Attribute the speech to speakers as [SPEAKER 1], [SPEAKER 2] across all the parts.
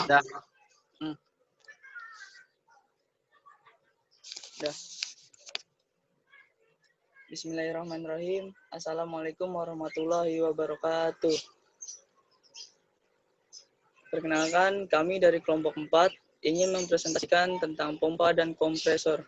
[SPEAKER 1] Dah. Dah. Bismillahirrahmanirrahim. Assalamualaikum warahmatullahi wabarakatuh. Perkenalkan, kami dari kelompok 4 ingin mempresentasikan tentang pompa dan kompresor.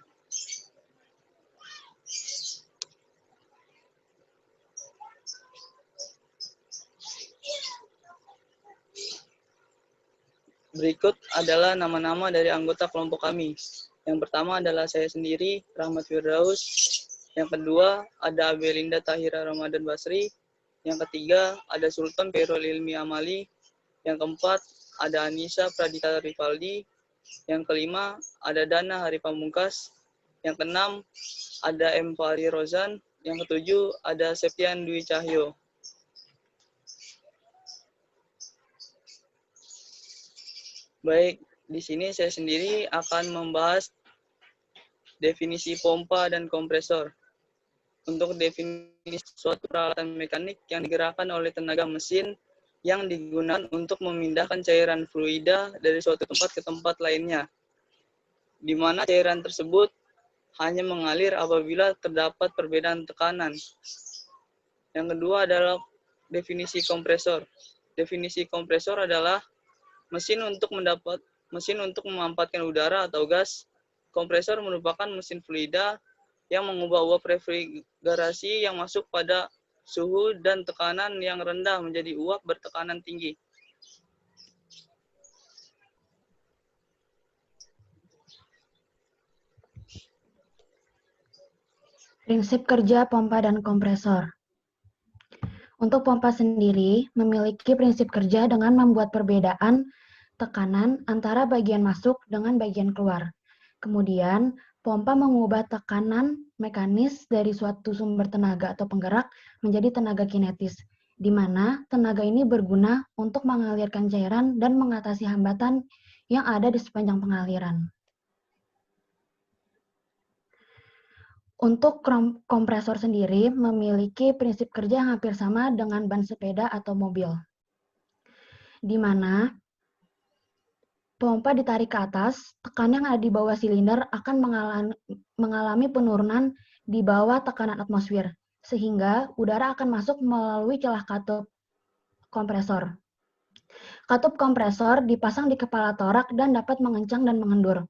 [SPEAKER 1] Berikut adalah nama-nama dari anggota kelompok kami. Yang pertama adalah saya sendiri, Rahmat Firdaus. Yang kedua ada Abelinda Tahira Ramadan Basri. Yang ketiga ada Sultan Khairul Ilmi Amali. Yang keempat ada Anissa Pradita Rivaldi. Yang kelima ada Dana Hari Pamungkas. Yang keenam ada M. Fahri Rozan. Yang ketujuh ada Septian Dwi Cahyo. Baik, di sini saya sendiri akan membahas definisi pompa dan kompresor. Untuk definisi suatu peralatan mekanik yang digerakkan oleh tenaga mesin yang digunakan untuk memindahkan cairan fluida dari suatu tempat ke tempat lainnya, di mana cairan tersebut hanya mengalir apabila terdapat perbedaan tekanan. Yang kedua adalah definisi kompresor. Definisi kompresor adalah mesin untuk memanfaatkan udara atau gas. Kompresor merupakan mesin fluida yang mengubah uap refrigerasi yang masuk pada suhu dan tekanan yang rendah menjadi uap bertekanan tinggi.
[SPEAKER 2] Prinsip kerja pompa dan kompresor. Untuk pompa sendiri memiliki prinsip kerja dengan membuat perbedaan tekanan antara bagian masuk dengan bagian keluar. Kemudian, pompa mengubah tekanan mekanis dari suatu sumber tenaga atau penggerak menjadi tenaga kinetis, di mana tenaga ini berguna untuk mengalirkan cairan dan mengatasi hambatan yang ada di sepanjang pengaliran. Untuk kompresor sendiri memiliki prinsip kerja yang hampir sama dengan ban sepeda atau mobil, di mana pompa ditarik ke atas, tekanan yang ada di bawah silinder akan mengalami penurunan di bawah tekanan atmosfer, sehingga udara akan masuk melalui celah katup kompresor. Katup kompresor dipasang di kepala torak dan dapat mengencang dan mengendur.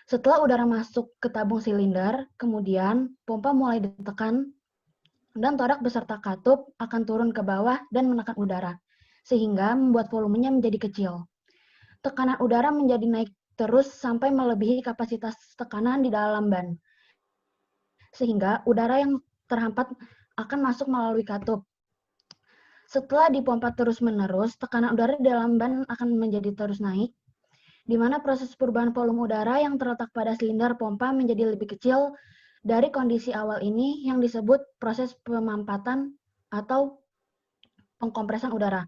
[SPEAKER 2] Setelah udara masuk ke tabung silinder, kemudian pompa mulai ditekan dan torak beserta katup akan turun ke bawah dan menekan udara, sehingga membuat volumenya menjadi kecil. Tekanan udara menjadi naik terus sampai melebihi kapasitas tekanan di dalam ban, sehingga udara yang terhampat akan masuk melalui katup. Setelah dipompa terus-menerus, tekanan udara di dalam ban akan menjadi terus naik, di mana proses perubahan volume udara yang terletak pada silinder pompa menjadi lebih kecil dari kondisi awal ini yang disebut proses pemampatan atau pengkompresan udara.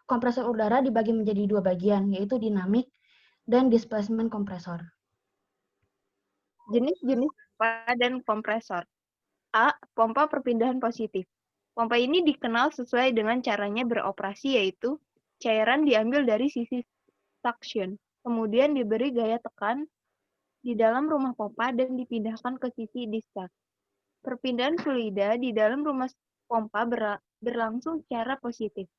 [SPEAKER 2] Kompresor udara dibagi menjadi dua bagian, yaitu dinamik dan displacement kompresor.
[SPEAKER 3] Jenis-jenis pompa dan kompresor. A. Pompa perpindahan positif. Pompa ini dikenal sesuai dengan caranya beroperasi, yaitu cairan diambil dari sisi suction, kemudian diberi gaya tekan di dalam rumah pompa dan dipindahkan ke sisi discharge. Perpindahan fluida di dalam rumah pompa berlangsung secara positif.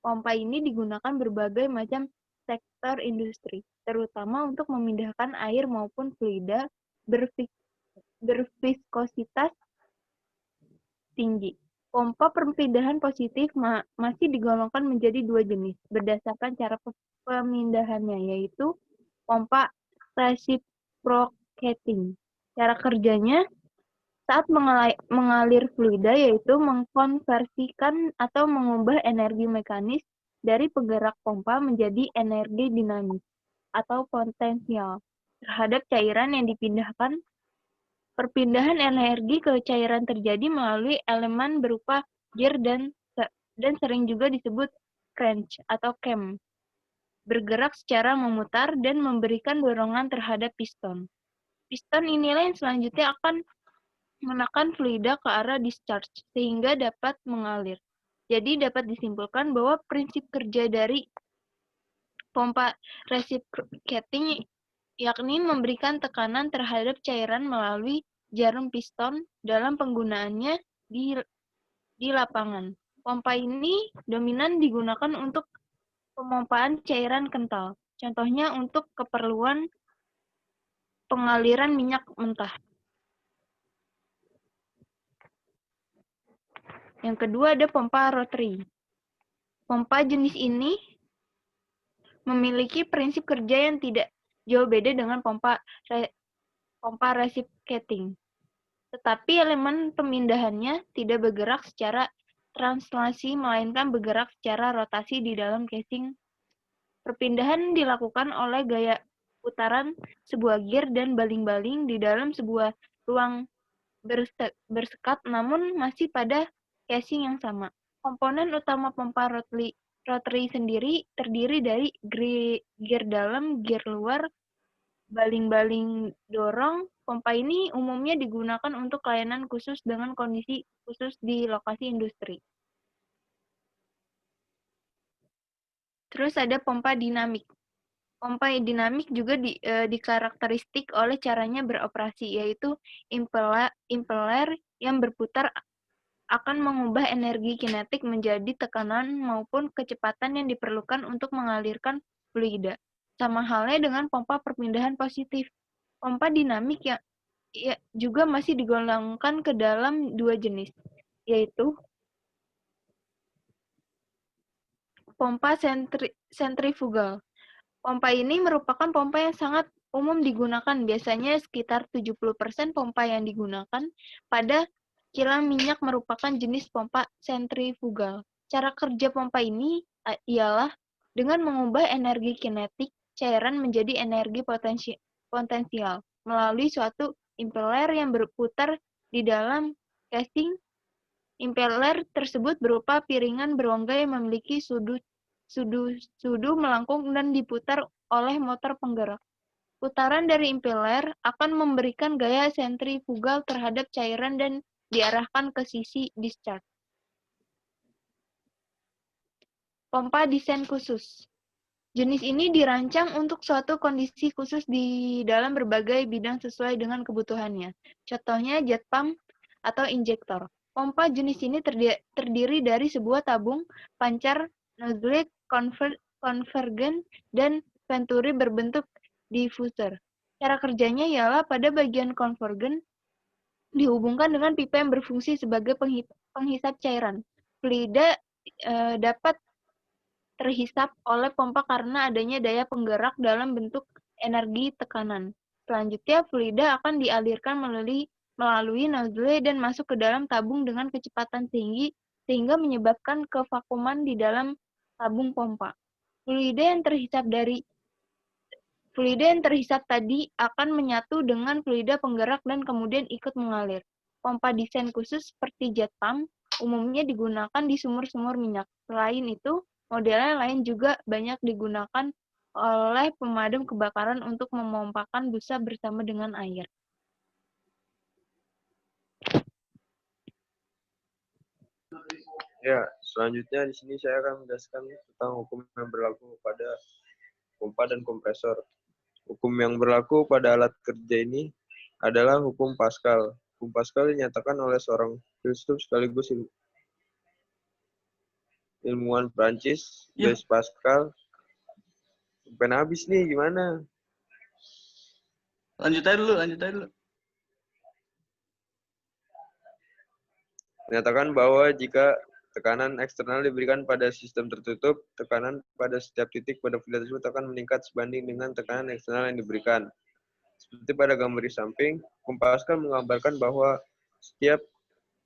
[SPEAKER 3] Pompa ini digunakan berbagai macam sektor industri, terutama untuk memindahkan air maupun fluida berviskositas tinggi. Pompa perpindahan positif masih digolongkan menjadi dua jenis berdasarkan cara pemindahannya, yaitu pompa reciprocating. Cara kerjanya saat mengalir fluida yaitu mengkonversikan atau mengubah energi mekanis dari penggerak pompa menjadi energi dinamis atau potensial terhadap cairan yang dipindahkan. Perpindahan energi ke cairan terjadi melalui elemen berupa gear dan sering juga disebut crank atau cam. Bergerak secara memutar dan memberikan dorongan terhadap piston. Piston inilah yang selanjutnya akan menekan fluida ke arah discharge sehingga dapat mengalir. Jadi dapat disimpulkan bahwa prinsip kerja dari Pompa reciprocating yakni memberikan tekanan terhadap cairan melalui jarum piston dalam penggunaannya di lapangan. Pompa ini dominan digunakan untuk pemompaan cairan kental. Contohnya untuk keperluan pengaliran minyak mentah. Yang kedua ada pompa rotary. Pompa jenis ini memiliki prinsip kerja yang tidak jauh beda dengan pompa reciprocating. Tetapi elemen pemindahannya tidak bergerak secara translasi, melainkan bergerak secara rotasi di dalam casing. Perpindahan dilakukan oleh gaya putaran sebuah gear dan baling-baling di dalam sebuah ruang bersekat, namun masih pada casing yang sama. Komponen utama pompa rotary sendiri terdiri dari gear dalam, gear luar, baling-baling dorong. Pompa ini umumnya digunakan untuk layanan khusus dengan kondisi khusus di lokasi industri. Terus ada pompa dinamik. Pompa dinamik juga dikarakteristik oleh caranya beroperasi, yaitu impeller yang berputar akan mengubah energi kinetik menjadi tekanan maupun kecepatan yang diperlukan untuk mengalirkan fluida. Sama halnya dengan pompa perpindahan positif. Pompa dinamik juga masih digolongkan ke dalam dua jenis, yaitu pompa sentrifugal. Pompa ini merupakan pompa yang sangat umum digunakan. Biasanya sekitar 70% pompa yang digunakan pada kilang minyak merupakan jenis pompa sentrifugal. Cara kerja pompa ini ialah dengan mengubah energi kinetik cairan menjadi energi potensial melalui suatu impeller yang berputar di dalam casing. Impeller tersebut berupa piringan berongga yang memiliki sudu melengkung dan diputar oleh motor penggerak. Putaran dari impeller akan memberikan gaya sentrifugal terhadap cairan dan diarahkan ke sisi discharge. Pompa desain khusus. Jenis ini dirancang untuk suatu kondisi khusus di dalam berbagai bidang sesuai dengan kebutuhannya. Contohnya jet pump atau injektor. Pompa jenis ini terdiri dari sebuah tabung pancar, nozzle, konvergen, dan venturi berbentuk diffuser. Cara kerjanya ialah pada bagian konvergen dihubungkan dengan pipa yang berfungsi sebagai penghisap cairan. Fluida dapat terhisap oleh pompa karena adanya daya penggerak dalam bentuk energi tekanan. Selanjutnya, fluida akan dialirkan melalui nozzle dan masuk ke dalam tabung dengan kecepatan tinggi sehingga menyebabkan kevakuman di dalam tabung pompa. Fluida yang terhisap tadi akan menyatu dengan fluida penggerak dan kemudian ikut mengalir. Pompa desain khusus seperti jet pump umumnya digunakan di sumur-sumur minyak. Selain itu, modelnya lain juga banyak digunakan oleh pemadam kebakaran untuk memompakan busa bersama dengan air.
[SPEAKER 4] Ya, selanjutnya di sini saya akan menjelaskan tentang hukum yang berlaku pada pompa dan kompresor. Hukum yang berlaku pada alat kerja ini adalah hukum Pascal. Hukum Pascal dinyatakan oleh seorang filsuf sekaligus ilmuwan Prancis, Blaise Pascal. Sampai habis nih, gimana?
[SPEAKER 1] Lanjut aja dulu.
[SPEAKER 4] Menyatakan bahwa jika tekanan eksternal diberikan pada sistem tertutup, tekanan pada setiap titik pada fluida tersebut akan meningkat sebanding dengan tekanan eksternal yang diberikan. Seperti pada gambar di samping, hukum Pascal menggambarkan bahwa setiap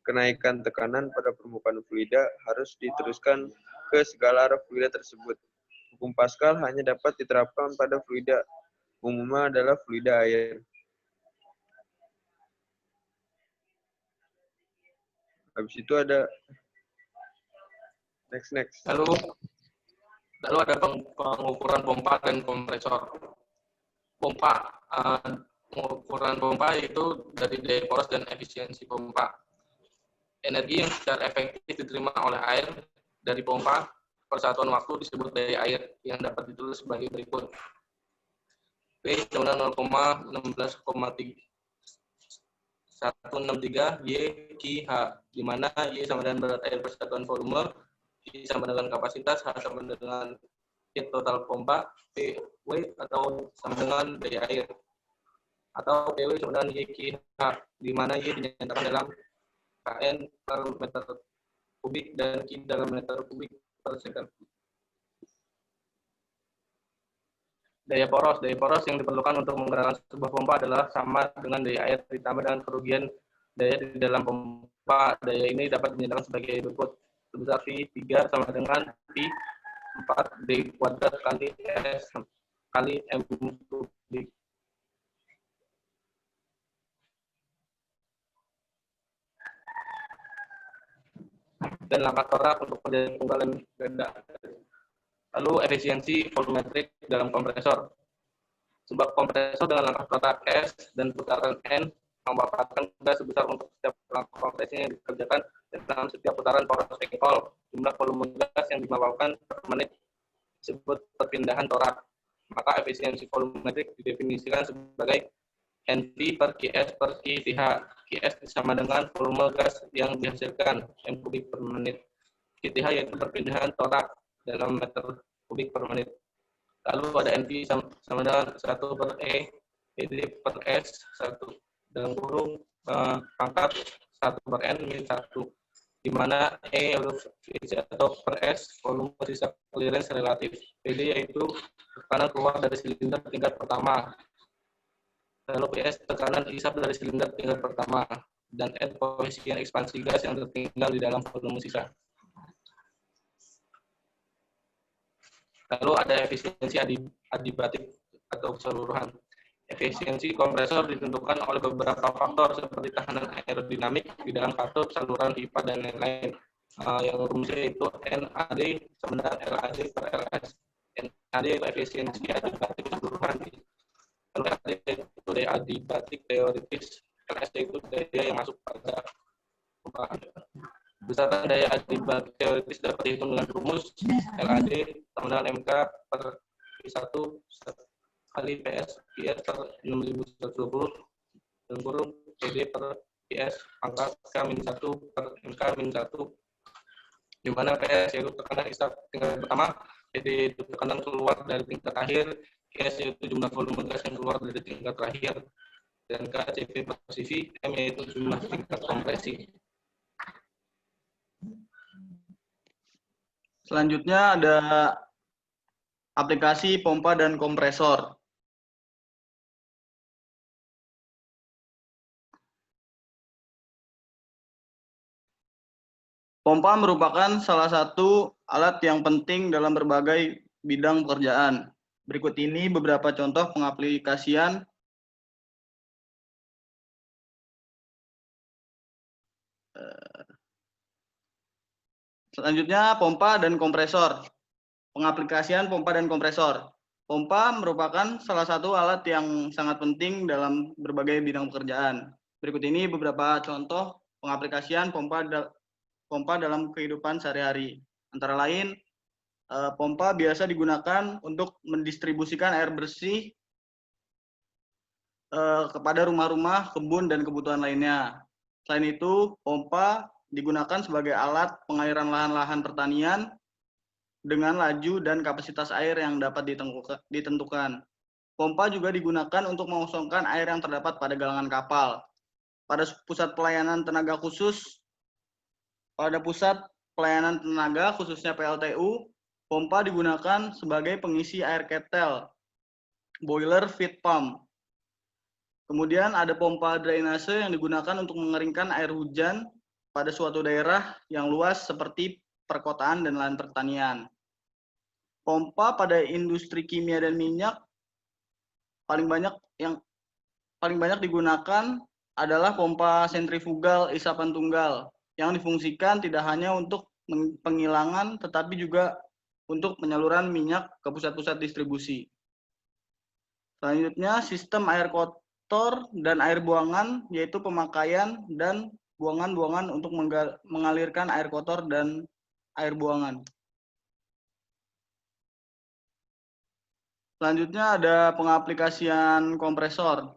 [SPEAKER 4] kenaikan tekanan pada permukaan fluida harus diteruskan ke segala arah fluida tersebut. Hukum Pascal hanya dapat diterapkan pada fluida, umumnya adalah fluida air. Habis itu ada next.
[SPEAKER 5] Lalu ada pengukuran pompa dan kompresor. Pengukuran pompa itu dari daya poros dan efisiensi pompa. Energi yang secara efektif diterima oleh air dari pompa persatuan waktu disebut daya air yang dapat ditulis sebagai berikut. P sama dengan 0,163 Y Q H, di mana Y sama dengan berat air persatuan volume, Y sama dengan kapasitas, H sama dengan heat total pompa, PW atau sama dengan daya air, atau PW sama dengan Y Q H, di mana Y dinyatakan dalam KN per meter kubik dan Q dalam meter kubik per second. Daya poros yang diperlukan untuk menggerakkan sebuah pompa adalah sama dengan daya air ditambah dengan kerugian daya di dalam pompa. Daya ini dapat dinyatakan sebagai berikut. Sebesar V3 sama dengan V4 D kuadrat kali S kali M kubik. Dan langkah torak untuk perjalanan penggalan ganda. Lalu efisiensi volumetrik dalam kompresor. Sebab kompresor dengan langkah torak S dan putaran N memanfaatkan gas sebesar untuk setiap langkah kompresi yang dikerjakan dalam setiap putaran poros pengkol. Jumlah volume gas yang dimanfaatkan per menit disebut perpindahan torak. Maka efisiensi volumetrik didefinisikan sebagai NV per QS per QTH. QS sama dengan volume gas yang dihasilkan M kubik per menit. QTH yaitu perpindahan torak dalam meter kubik per menit. Lalu ada NV sama dengan 1 per E, PD per S, 1 dalam kurung pangkat 1 per N min 1, di mana E atau per S volume sisa clearance relatif. PD yaitu tekanan keluar dari silinder tingkat pertama. Lalu PS tekanan isap dari silinder tingkat pertama. Dan N koefisien ekspansi gas yang tertinggal di dalam volume sisa. Lalu ada efisiensi adiabatik atau keseluruhan. Efisiensi kompresor ditentukan oleh beberapa faktor seperti tahanan aerodinamik di dalam katup, saluran pipa, dan lain-lain. Yang rumusnya itu NAD sama dengan LAD per LS. NAD itu efisiensi adiabatik keseluruhan. Lalu LAD itu daya adiabatik teoritis. LS itu daya yang masuk pada besaran daya adiabatik teoritis dapat dihitung dengan rumus LAD sama dengan MK per I1 kali PS PS per 6120 dan kurung PD per PS pangkat K-1 per MK-1, di mana PS yaitu tekanan isap tingkat pertama, PD itu tekanan keluar dari tingkat akhir, QS yaitu jumlah volume gas yang keluar dari tingkat terakhir, dan KCP per CV, M yaitu jumlah tingkat kompresi.
[SPEAKER 1] Selanjutnya ada aplikasi pompa dan kompresor. Pompa merupakan salah satu alat yang penting dalam berbagai bidang pekerjaan. Berikut ini beberapa contoh pengaplikasian selanjutnya pompa dan kompresor. Pengaplikasian pompa dan kompresor. Pompa merupakan salah satu alat yang sangat penting dalam berbagai bidang pekerjaan. Berikut ini beberapa contoh pengaplikasian pompa dalam kehidupan sehari-hari. Antara lain, pompa biasa digunakan untuk mendistribusikan air bersih kepada rumah-rumah, kebun, dan kebutuhan lainnya. Selain itu, pompa digunakan sebagai alat pengairan lahan-lahan pertanian dengan laju dan kapasitas air yang dapat ditentukan. Pompa juga digunakan untuk mengosongkan air yang terdapat pada galangan kapal. Pada pusat pelayanan tenaga khususnya PLTU, pompa digunakan sebagai pengisi air ketel, boiler feed pump. Kemudian ada pompa drainase yang digunakan untuk mengeringkan air hujan pada suatu daerah yang luas seperti perkotaan dan lahan pertanian. Pompa pada industri kimia dan minyak paling banyak digunakan adalah pompa sentrifugal isapan tunggal yang difungsikan tidak hanya untuk penghilangan tetapi juga untuk penyaluran minyak ke pusat-pusat distribusi. Selanjutnya, sistem air kotor dan air buangan, yaitu pemakaian dan buangan-buangan untuk mengalirkan air kotor dan air buangan. Selanjutnya ada pengaplikasian kompresor.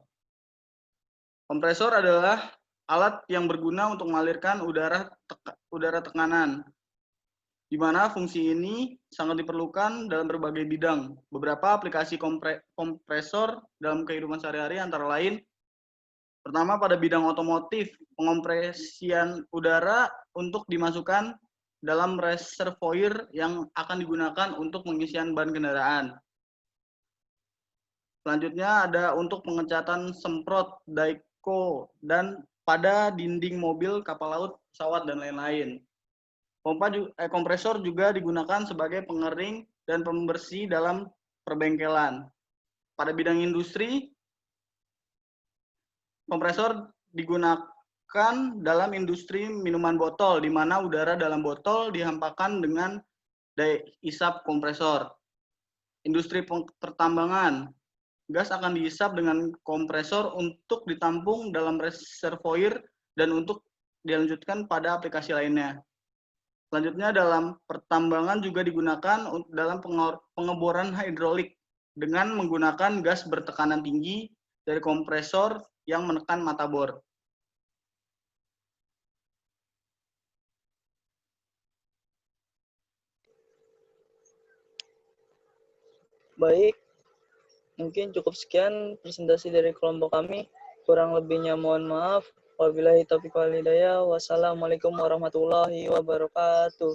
[SPEAKER 1] Kompresor adalah alat yang berguna untuk mengalirkan udara tekanan, di mana fungsi ini sangat diperlukan dalam berbagai bidang. Beberapa aplikasi kompresor dalam kehidupan sehari-hari antara lain, pertama pada bidang otomotif, pengompresian udara untuk dimasukkan dalam reservoir yang akan digunakan untuk pengisian ban kendaraan. Selanjutnya ada untuk pengecatan semprot, daiko, dan pada dinding mobil, kapal laut, pesawat, dan lain-lain. Kompresor juga digunakan sebagai pengering dan pembersih dalam perbengkelan. Pada bidang industri, kompresor digunakan dalam industri minuman botol, di mana udara dalam botol dihampakan dengan daya isap kompresor. Industri pertambangan, gas akan diisap dengan kompresor untuk ditampung dalam reservoir dan untuk dilanjutkan pada aplikasi lainnya. Selanjutnya dalam pertambangan juga digunakan dalam pengeboran hidrolik dengan menggunakan gas bertekanan tinggi dari kompresor yang menekan mata bor.
[SPEAKER 6] Baik, mungkin cukup sekian presentasi dari kelompok kami. Kurang lebihnya mohon maaf. Wabillahi taufiq wal hidayah. Wassalamualaikum warahmatullahi wabarakatuh.